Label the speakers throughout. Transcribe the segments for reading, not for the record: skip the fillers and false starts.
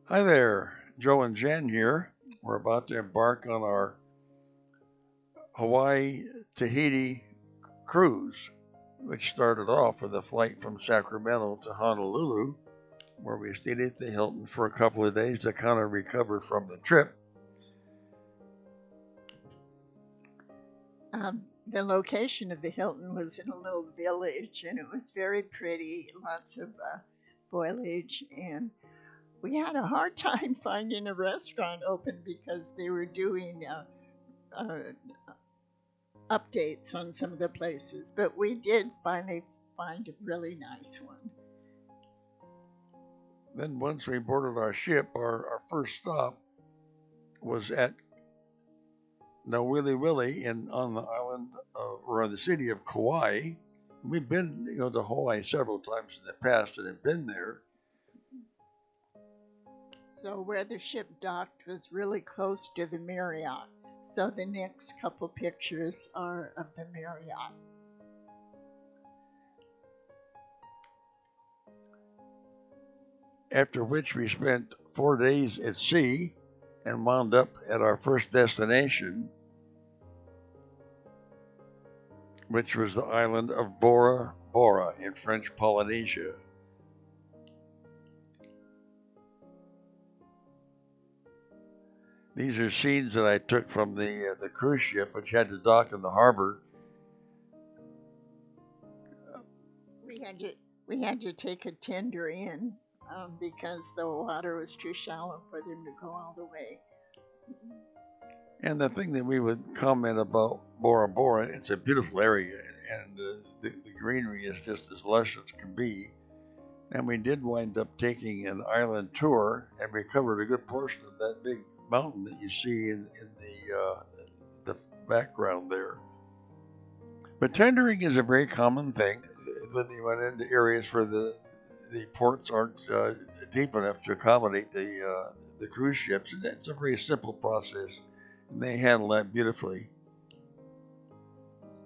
Speaker 1: Hi there, Joe and Jen here. We're about to embark on our Hawaii Tahiti cruise, which started off with a flight from Sacramento to Honolulu, where we stayed at the Hilton for a couple of days to kind of recover from the trip.
Speaker 2: The location of the Hilton was in a little village, and it was very pretty, lots of foliage. And we had a hard time finding a restaurant open because they were doing uh, updates on some of the places. But we did finally find a really nice one.
Speaker 1: Then, once we boarded our ship, our first stop was at Nawili Wili on the island or in the city of Kauai. We've been, to Hawaii several times in the past and have been there.
Speaker 2: So, where the ship docked was really close to the Marriott. So, the next couple pictures are of the Marriott.
Speaker 1: After which we spent 4 days at sea and wound up at our first destination, which was the island of Bora Bora in French Polynesia. These are scenes that I took from the cruise ship, which had to dock in the harbor.
Speaker 2: We had to we had to take a tender in because the water was too shallow for them to go all the way.
Speaker 1: And the thing that we would comment about Bora Bora, it's a beautiful area, and the greenery is just as lush as can be. And we did wind up taking an island tour, and we covered a good portion of that big mountain that you see in the background there. But tendering is a very common thing when you went into areas where the ports aren't deep enough to accommodate the cruise ships. And it's a very simple process, and they handle that beautifully.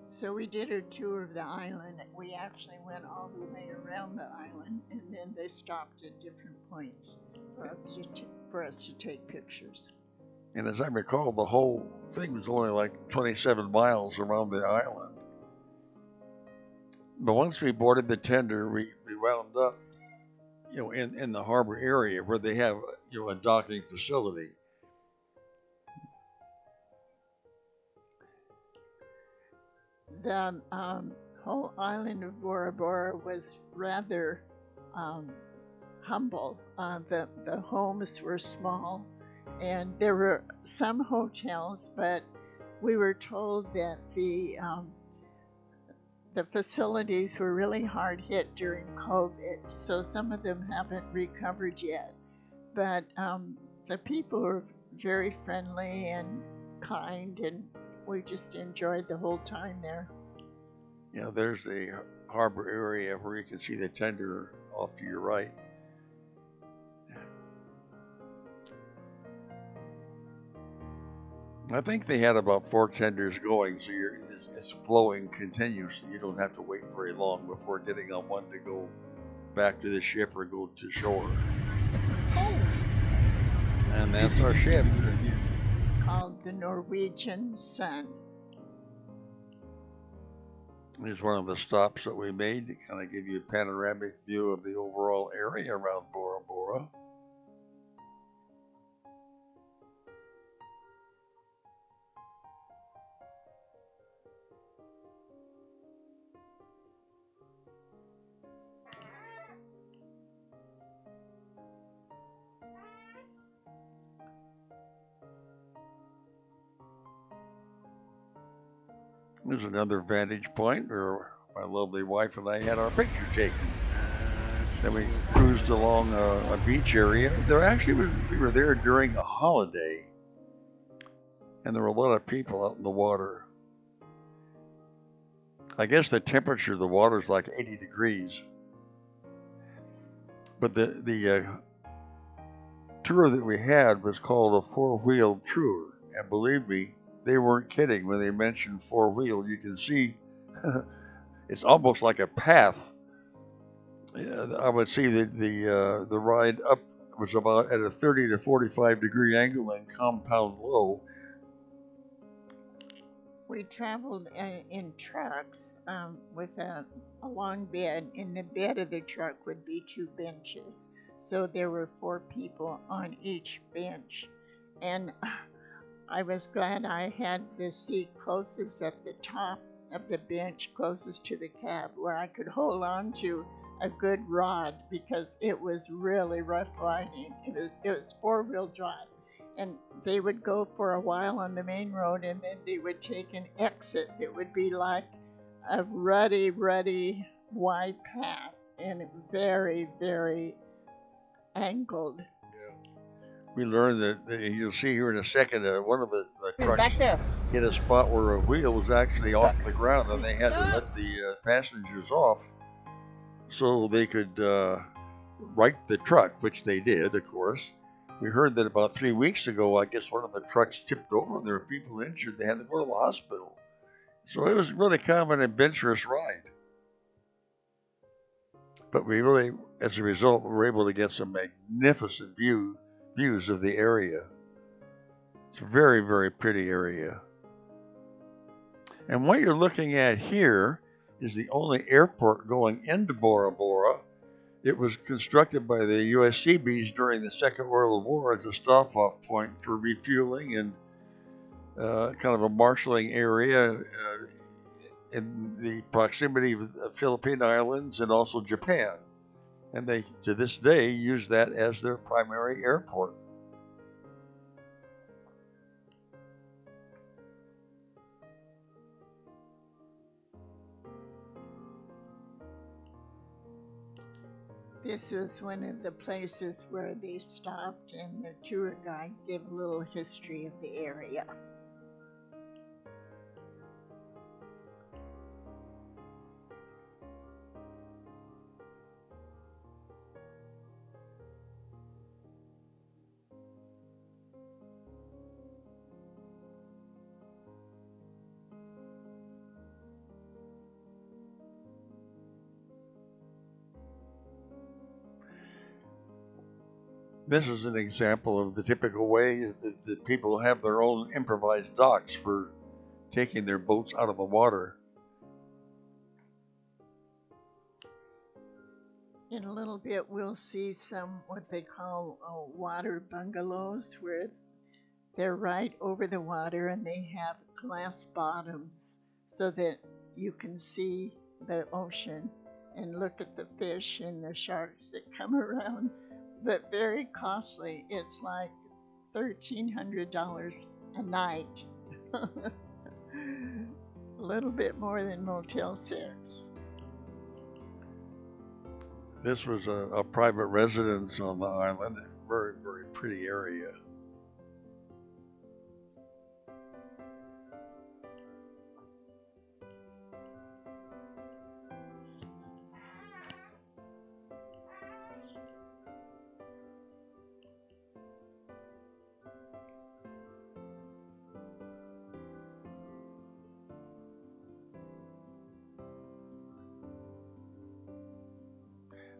Speaker 2: So we did a tour of the island. We actually went all the way around the island, and then they stopped at different points for us to take pictures.
Speaker 1: And as I recall, the whole thing was only like 27 miles around the island. But once we boarded the tender, we wound up, in the harbor area where they have, a docking facility.
Speaker 2: The whole island of Bora Bora was rather um, humble. The homes were small, and there were some hotels, but we were told that the facilities were really hard hit during COVID, so some of them haven't recovered yet. But the people were very friendly and kind, and we just enjoyed the whole time there.
Speaker 1: There's a harbor area where you can see the tender off to your right. I think they had about four tenders going, so it's flowing continuously. You don't have to wait very long before getting on one to go back to the ship or go to shore.
Speaker 2: Oh,
Speaker 1: And that's our ship.
Speaker 2: it's called the Norwegian Sun.
Speaker 1: Here's one of the stops that we made to kind of give you a panoramic view of the overall area around Bora Bora. There's another vantage point where my lovely wife and I had our picture taken. Then we cruised along a beach area. We were there during a holiday, and there were a lot of people out in the water. I guess the temperature of the water is like 80 degrees. But the tour that we had was called a four-wheeled tour, and believe me, they weren't kidding when they mentioned four-wheeled. You can see it's almost like a path. I would see the ride up was about at a 30 to 45 degree angle and compound low.
Speaker 2: We traveled in trucks with a long bed. In the bed of the truck would be two benches. So there were four people on each bench. And I was glad I had the seat closest at the top of the bench, closest to the cab, where I could hold on to a good rod because it was really rough riding. It was four-wheel drive. And they would go for a while on the main road, and then they would take an exit that would be like a ruddy, wide path, and very, very angled.
Speaker 1: Yeah. We learned that you'll see here in a second, one of the trucks
Speaker 2: Back there.
Speaker 1: hit a spot where a wheel was actually off the ground, and they had to let the passengers off so they could right the truck, which they did, of course. We heard that about 3 weeks ago, I guess one of the trucks tipped over and there were people injured. They had to go to the hospital. So it was really kind of an adventurous ride. But we really, as a result, were able to get some magnificent views of the area. It's a very, very pretty area. And what you're looking at here is the only airport going into Bora Bora. It was constructed by the U.S. Seabees during the Second World War as a stop-off point for refueling and kind of a marshalling area in the proximity of the Philippine Islands and also Japan. And they, to this day, use that as their primary airport.
Speaker 2: This was one of the places where they stopped, and the tour guide gave a little history of the area.
Speaker 1: This is an example of the typical way that people have their own improvised docks for taking their boats out of the water.
Speaker 2: In a little bit, we'll see some what they call water bungalows, where they're right over the water and they have glass bottoms so that you can see the ocean and look at the fish and the sharks that come around. But very costly. It's like $1,300 a night. A little bit more than Motel 6.
Speaker 1: This was a private residence on the island. Very, very pretty area.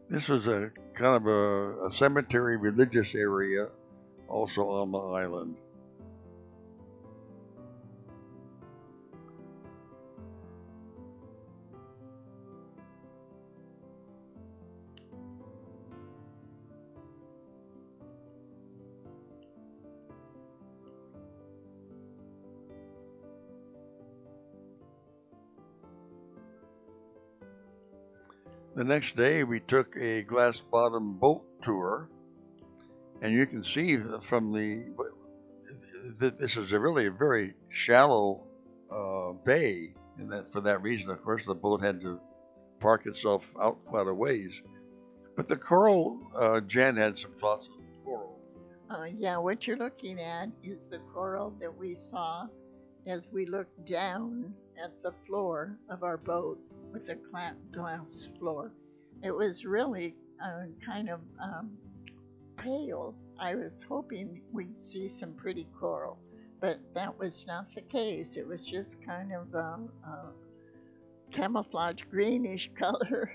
Speaker 1: This was a kind of a cemetery religious area also on the island. The next day we took a glass bottom boat tour, and you can see from this is really a very shallow bay, and that for that reason, of course, the boat had to park itself out quite a ways. But the coral, Jen had some thoughts on the coral.
Speaker 2: Yeah, what you're looking at is the coral that we saw as we looked down at the floor of our boat with the glass floor. It was really kind of pale. I was hoping we'd see some pretty coral, but that was not the case. It was just kind of camouflage greenish color.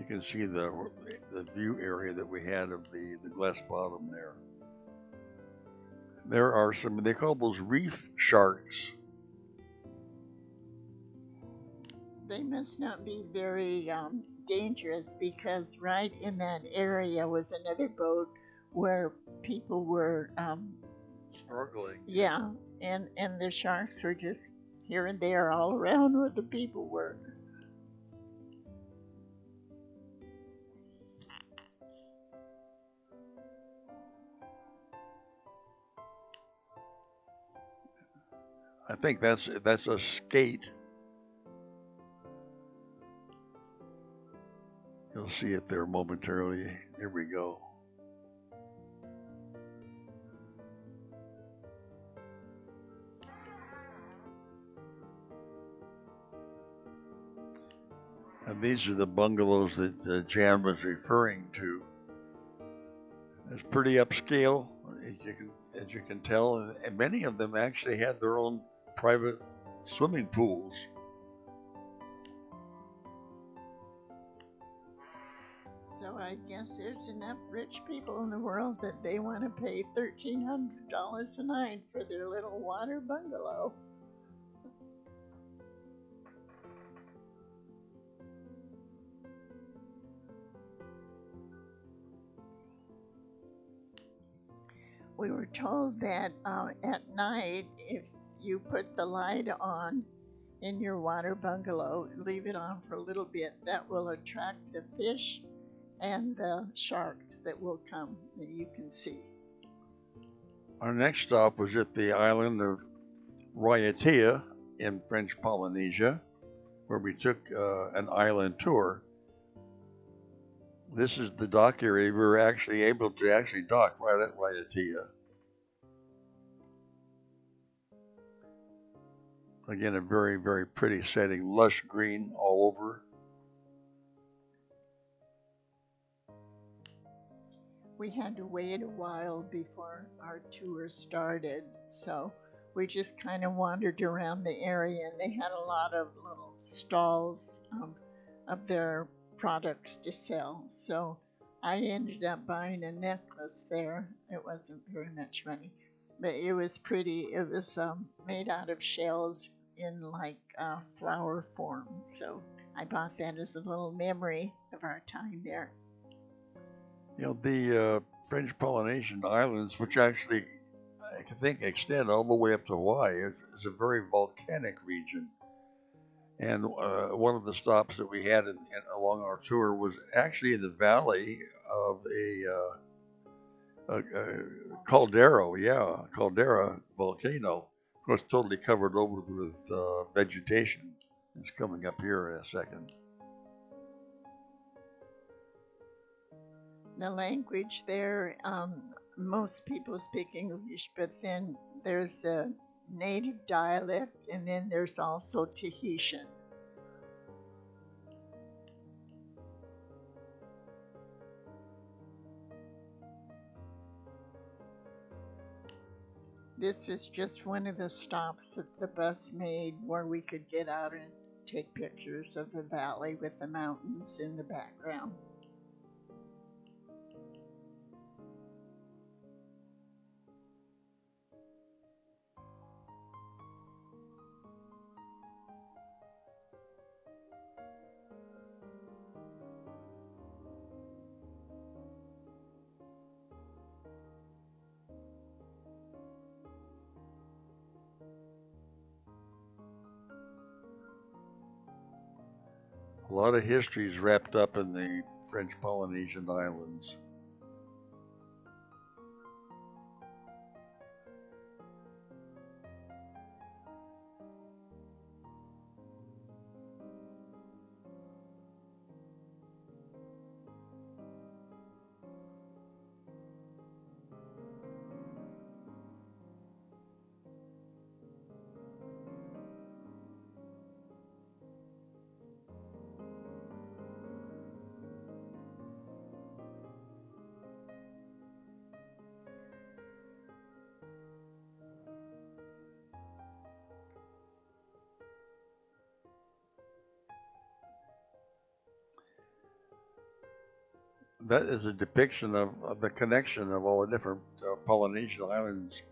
Speaker 1: You can see the view area that we had of the glass bottom there. There are some, they call those reef sharks.
Speaker 2: They must not be very dangerous because right in that area was another boat where people were
Speaker 1: Snorkeling.
Speaker 2: yeah, and the sharks were just here and there all around where the people were.
Speaker 1: I think that's a skate. You'll see it there momentarily. There we go. And these are the bungalows that Jan was referring to. It's pretty upscale, as you can tell, and many of them actually had their own private swimming pools.
Speaker 2: So I guess there's enough rich people in the world that they want to pay $1,300 a night for their little water bungalow. We were told that at night, if you put the light on in your water bungalow, leave it on for a little bit, that will attract the fish and the sharks that will come that you can see.
Speaker 1: Our next stop was at the island of Raiatea in French Polynesia, where we took an island tour. This is the dock area. We were actually able to dock right at Raiatea. Again, a very, very pretty setting, lush green all over.
Speaker 2: We had to wait a while before our tour started, so we just kind of wandered around the area, and they had a lot of little stalls of their products to sell. So I ended up buying a necklace there. It wasn't very much money, but it was pretty. It was made out of shells in like flower form. So I bought that as a little memory of our time there.
Speaker 1: You know, the French Polynesian islands, which actually I think extend all the way up to Hawaii, is a very volcanic region. And one of the stops that we had along our tour was actually in the valley of a caldera volcano. Of course, totally covered over with vegetation. It's coming up here in a second.
Speaker 2: The language there, most people speak English, but then there's the native dialect, and then there's also Tahitian. This was just one of the stops that the bus made where we could get out and take pictures of the valley with the mountains in the background.
Speaker 1: A lot of history is wrapped up in the French Polynesian islands. that is a depiction of the connection of all the different Polynesian islands.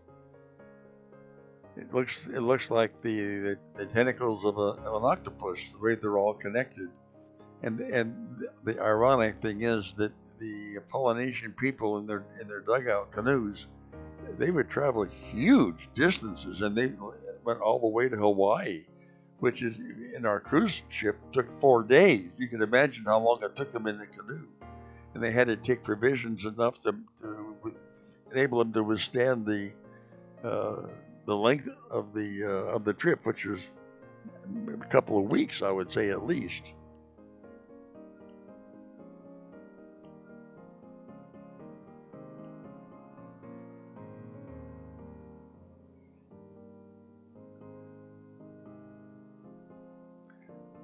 Speaker 1: It looks like the tentacles of an octopus, the way they're all connected. And the ironic thing is that the Polynesian people in their dugout canoes, they would travel huge distances, and they went all the way to Hawaii, which is in our cruise ship took 4 days. You can imagine how long it took them in the canoe, and they had to take provisions enough to enable them to withstand the length of the trip, which was a couple of weeks, I would say at least.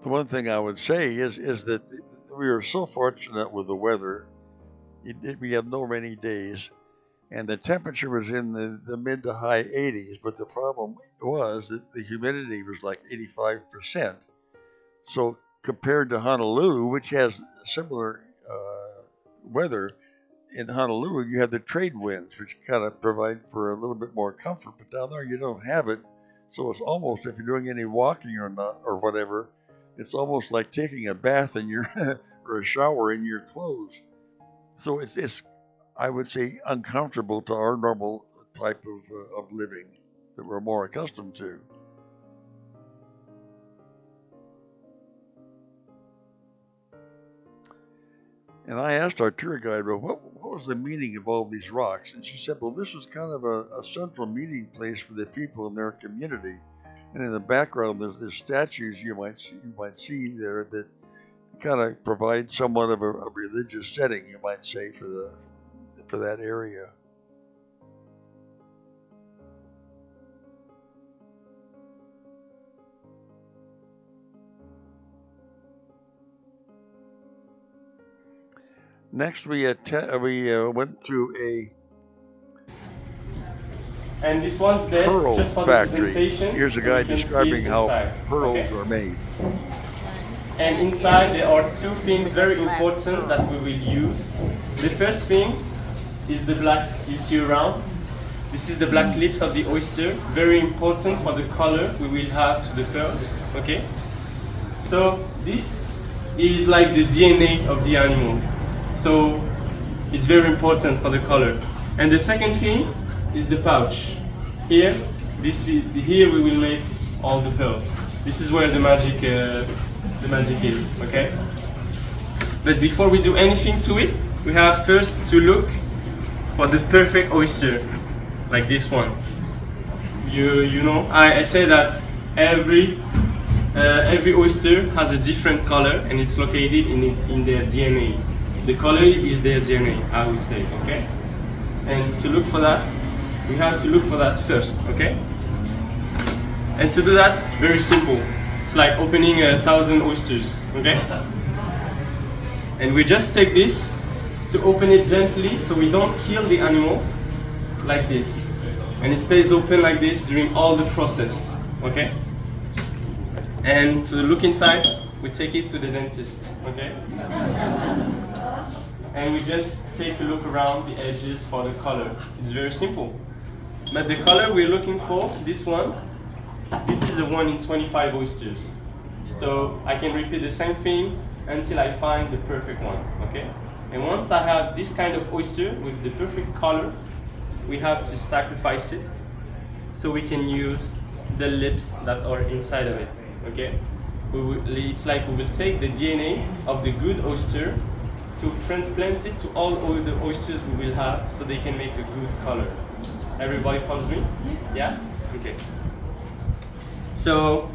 Speaker 1: The one thing I would say is that we are so fortunate with the weather. We had no rainy days, and the temperature was in the mid to high 80s. But the problem was that the humidity was like 85%. So compared to Honolulu, which has similar weather, in Honolulu you have the trade winds, which kind of provide for a little bit more comfort. But down there you don't have it, so it's almost, if you're doing any walking or not or whatever, it's almost like taking a bath in your or a shower in your clothes. So it's I would say uncomfortable to our normal type of living that we're more accustomed to. And I asked our tour guide, well, what was the meaning of all these rocks? And she said, well, this was kind of a central meeting place for the people in their community. And in the background, there's statues you might see there that kind of provide somewhat of a religious setting, you might say, for that area. Next, we went to a
Speaker 3: And this one's there
Speaker 1: pearl
Speaker 3: just for the
Speaker 1: factory.
Speaker 3: presentation.
Speaker 1: Here's a
Speaker 3: so
Speaker 1: guy
Speaker 3: you can see
Speaker 1: describing
Speaker 3: it
Speaker 1: how
Speaker 3: inside.
Speaker 1: pearls
Speaker 3: Okay?
Speaker 1: are made.
Speaker 3: And inside there are two things very important that we will use. The first thing is the black you see around. This is the black lips of the oyster, very important for the color we will have to the pearls. Okay? So this is like the DNA of the animal. So it's very important for the color. And the second thing is the pouch. Here we will make all the pearls. This is where the magic is, okay? But before we do anything to it, we have first to look for the perfect oyster, like this one. You know, I say that every oyster has a different color, and it's located in their DNA. The color is their DNA, I would say, okay? And to look for that, we have to look for that first, okay? And to do that, very simple. It's like opening 1,000 oysters, okay? And we just take this to open it gently so we don't kill the animal, like this. And it stays open like this during all the process, okay? And to look inside, we take it to the dentist, okay? And we just take a look around the edges for the color. It's very simple. But the color we're looking for, this one, this is a 1 in 25 oysters. So I can repeat the same thing until I find the perfect one, okay? And once I have this kind of oyster with the perfect color, we have to sacrifice it so we can use the lips that are inside of it, okay? It's like we will take the DNA of the good oyster to transplant it to all the oysters we will have so they can make a good color. Everybody follows me? Yeah? Okay. So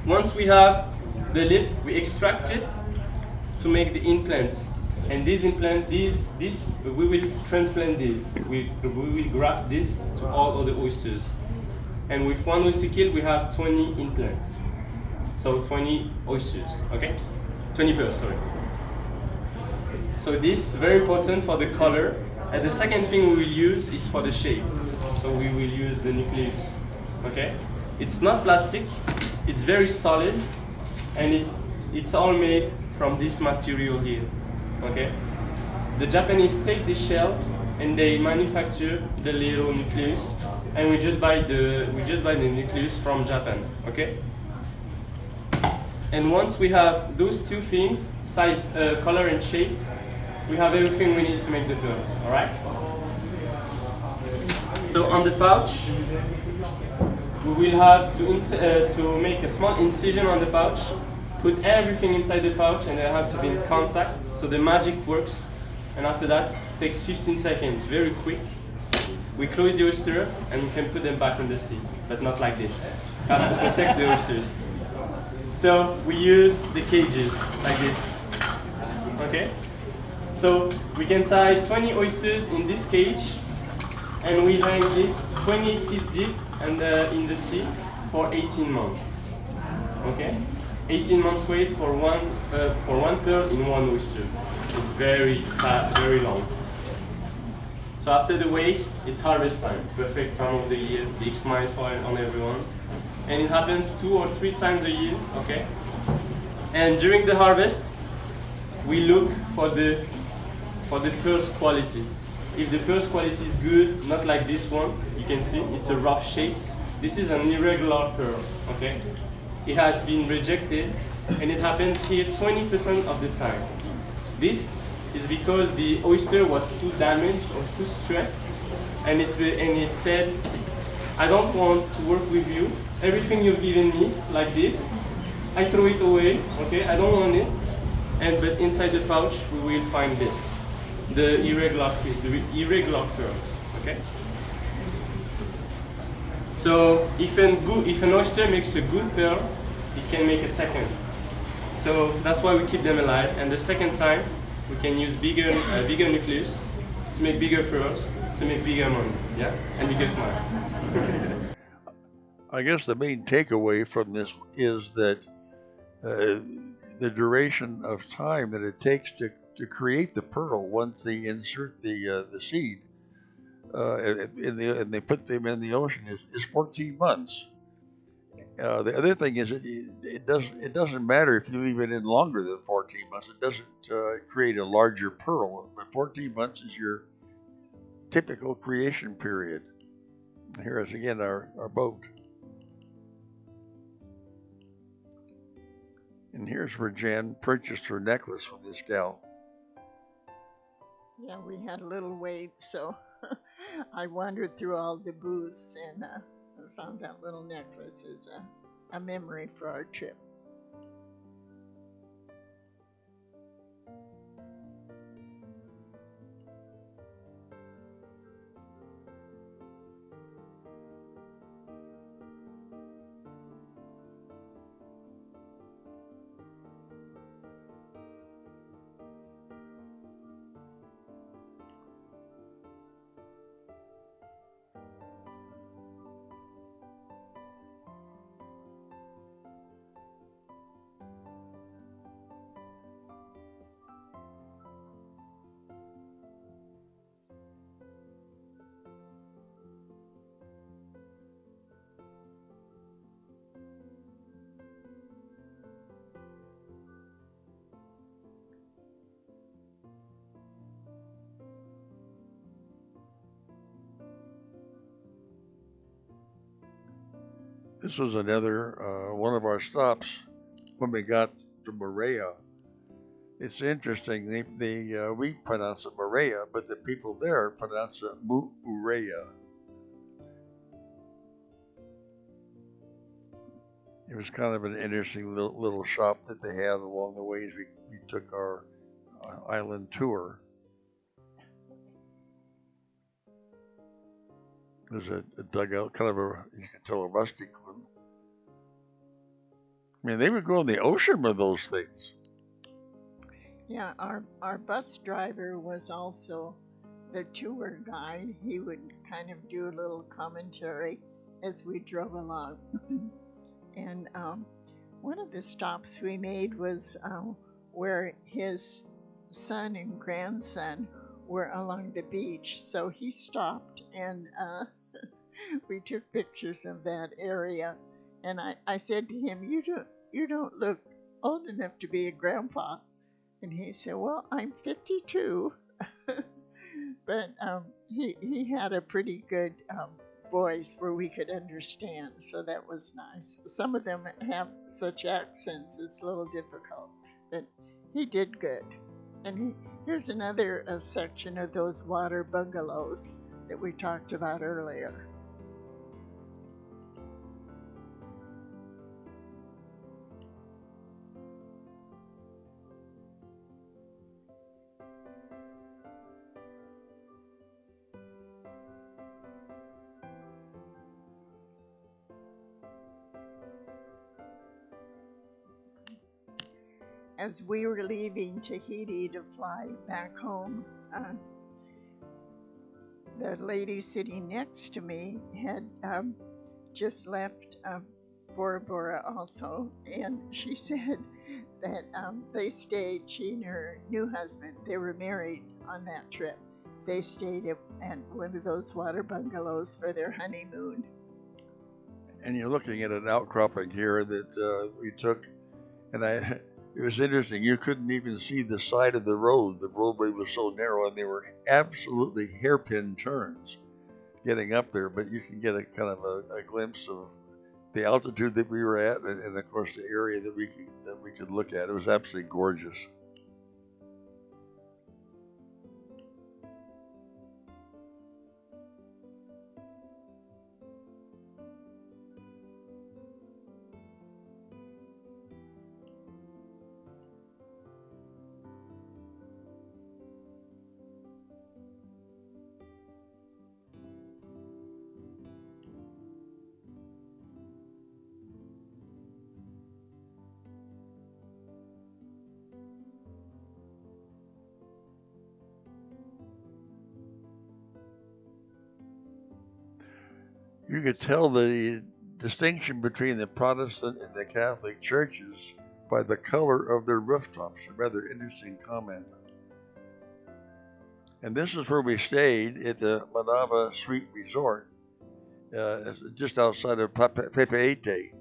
Speaker 3: once we have the lip, we extract it to make the implants. And these implants, we will transplant this. We will graft this to all other oysters. And with one oyster kill, we have 20 implants. So 20 oysters, okay? 20 pearls, sorry. So this is very important for the color. And the second thing we will use is for the shape. So we will use the nucleus, okay? It's not plastic, it's very solid, and it's all made from this material here, okay? The Japanese take the shell and they manufacture the little nucleus, and we just buy the nucleus from Japan. Okay. And once we have those two things, size, color, and shape, we have everything we need to make the pearls. All right. So on the pouch, we will have to make a small incision on the pouch, put everything inside the pouch, and they have to be in contact so the magic works. And after that, it takes 15 seconds, very quick. We close the oyster and we can put them back in the sea, but not like this. We have to protect the oysters. So we use the cages like this. Okay? So we can tie 20 oysters in this cage, and we hang this 28 feet deep and in the sea for 18 months. Okay? 18 months wait for one pearl in one oyster. It's very long. So after the wait, it's harvest time. Perfect time of the year, big smile on everyone. And it happens 2 or 3 times a year, okay? And during the harvest, we look for the pearl's quality. If the pearl's quality is good, not like this one, you can see it's a rough shape. This is an irregular pearl, okay? It has been rejected, and it happens here 20% of the time. This is because the oyster was too damaged or too stressed, and it said, I don't want to work with you. Everything you've given me, like this, I throw it away, okay? I don't want it. But inside the pouch, we will find this, the irregular pearls, okay? So if an oyster makes a good pearl, it can make a second. So that's why we keep them alive. And the second time, we can use bigger nucleus to make bigger pearls, to make bigger money, yeah, and bigger smiles.
Speaker 1: I guess the main takeaway from this is that the duration of time that it takes to create the pearl once they insert the seed and they put them in the ocean is 14 months. The other thing is it doesn't matter if you leave it in longer than 14 months. It doesn't create a larger pearl. But 14 months is your typical creation period. Here is again our boat. And here's where Jan purchased her necklace from this gal.
Speaker 2: Yeah, we had a little wait, so I wandered through all the booths and found that little necklace as a memory for our trip.
Speaker 1: This was another one of our stops when we got to Moorea. It's interesting. We pronounce it Moorea, but the people there pronounce it Moorea. It was kind of an interesting little shop that they had along the way as we took our island tour. There's a dugout, kind of you can tell, a rustic one. I mean, they would go in the ocean with those things.
Speaker 2: Yeah, our bus driver was also the tour guide. He would kind of do a little commentary as we drove along. And one of the stops we made was where his son and grandson were along the beach. So he stopped and we took pictures of that area. And I said to him, you don't look old enough to be a grandpa. And he said, well, I'm 52. But he had a pretty good voice where we could understand, so that was nice. Some of them have such accents, it's a little difficult, but he did good. And here's another section of those water bungalows that we talked about earlier. As we were leaving Tahiti to fly back home, the lady sitting next to me had just left Bora Bora also, and she said that they stayed, she and her new husband, they were married on that trip. They stayed at one of those water bungalows for their honeymoon.
Speaker 1: And you're looking at an outcropping here that we took, and it was interesting. You couldn't even see the side of the road. The roadway was so narrow, and they were absolutely hairpin turns getting up there. But you can get a kind of a glimpse of the altitude that we were at, and of course the area that we could look at. It was absolutely gorgeous. You could tell the distinction between the Protestant and the Catholic churches by the color of their rooftops. A rather interesting comment. And this is where we stayed at the Manava Suite Resort, just outside of Papeete.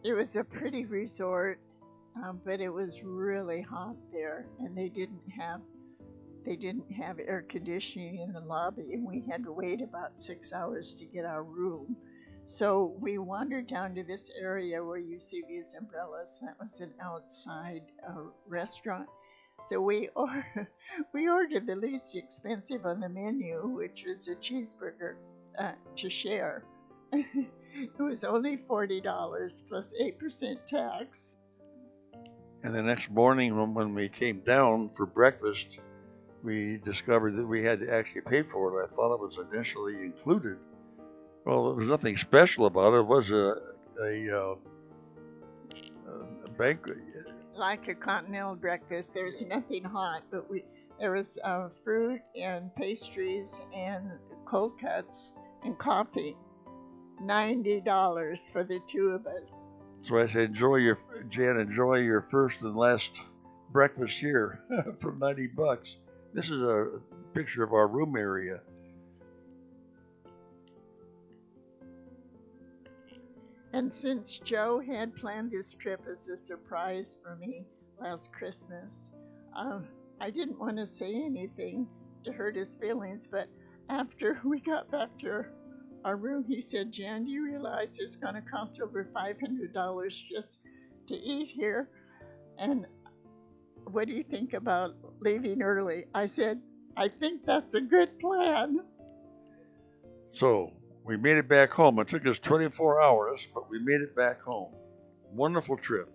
Speaker 2: It was a pretty resort, but it was really hot there, and they didn't have air conditioning in the lobby, and we had to wait about 6 hours to get our room. So we wandered down to this area where you see these umbrellas. That was an outside restaurant. So we ordered the least expensive on the menu, which was a cheeseburger to share. It was only $40 plus 8% tax.
Speaker 1: And the next morning when we came down for breakfast, we discovered that we had to actually pay for it. I thought it was initially included. Well, there was nothing special about it. It was a banquet.
Speaker 2: Like a continental breakfast. There's nothing hot, but there was fruit and pastries and cold cuts and coffee. $90 for the two of us.
Speaker 1: So I said, Jan, enjoy your first and last breakfast here for $90. This is a picture of our room area.
Speaker 2: And since Joe had planned this trip as a surprise for me last Christmas, I didn't want to say anything to hurt his feelings, but after we got back to our room, he said, Jan, do you realize it's going to cost over $500 just to eat here? And what do you think about leaving early? I said, I think that's a good plan.
Speaker 1: So we made it back home. It took us 24 hours, but we made it back home. Wonderful trip.